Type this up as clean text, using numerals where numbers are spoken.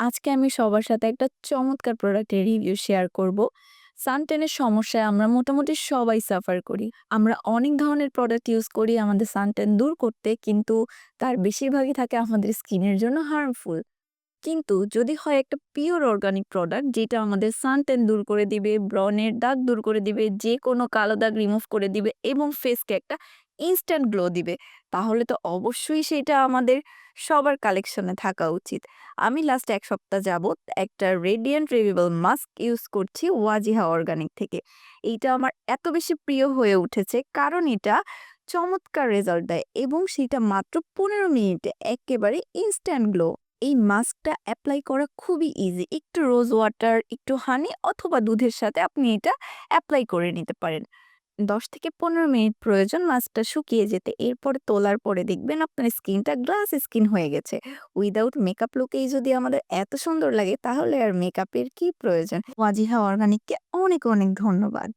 আজকে আমি সবার সাথে একটা চমৎকার প্রোডাক্টের রিভিউ শেয়ার করব। সানট্যানের সমস্যায় আমরা মোটামুটি সবাই সাফার করি। আমরা অনেক ধরনের প্রোডাক্ট ইউজ করি আমাদের সানট্যান দূর করতে, কিন্তু তার বেশিরভাগই থাকে আমাদের স্কিনের জন্য হার্মফুল। কিন্তু যদি হয় একটা পিওর অর্গানিক প্রোডাক্ট যেটা আমাদের সানট্যান দূর করে দিবে, ব্রণের দাগ দূর করে দিবে, যেকোনো কালো দাগ রিমুভ করে দিবে এবং ফেসকে একটা ইনস্ট্যান্ট গ্লো দিবে, তাহলে তো অবশ্যই সেটা আমাদের সবার কালেকশনে থাকা উচিত। আমি লাস্ট ১ সপ্তাহ যাবত একটা রেডিয়েন্ট রিভিউয়েবল মাস্ক ইউজ করছি ওয়াজিহা অর্গানিক থেকে। এইটা আমার এত বেশি প্রিয় হয়ে উঠেছে কারণ এটা চমৎকার রেজাল্ট দেয় এবং সেটা মাত্র ১৫ মিনিটে একেবারে ইনস্ট্যান্ট গ্লো। এই মাস্কটা এপ্লাই করা খুবই ইজি। একটু রোজ ওয়াটার, একটু হানি অথবা দুধের সাথে আপনি এটা এপ্লাই করে নিতে পারেন। ১০ থেকে ১৫ মিনিট প্রয়োজন মাস্কটা শুকিয়ে যেতে। এরপরে তোলার পরে দেখবেন আপনার স্কিনটা গ্লাস স্কিন হয়ে গেছে। উইথআউট মেকআপ লুকেই যদি আমাদের এত সুন্দর লাগে তাহলে আর মেকআপের কি প্রয়োজন? ওয়াজিহা অর্গানিককে অনেক, অনেক ধন্যবাদ।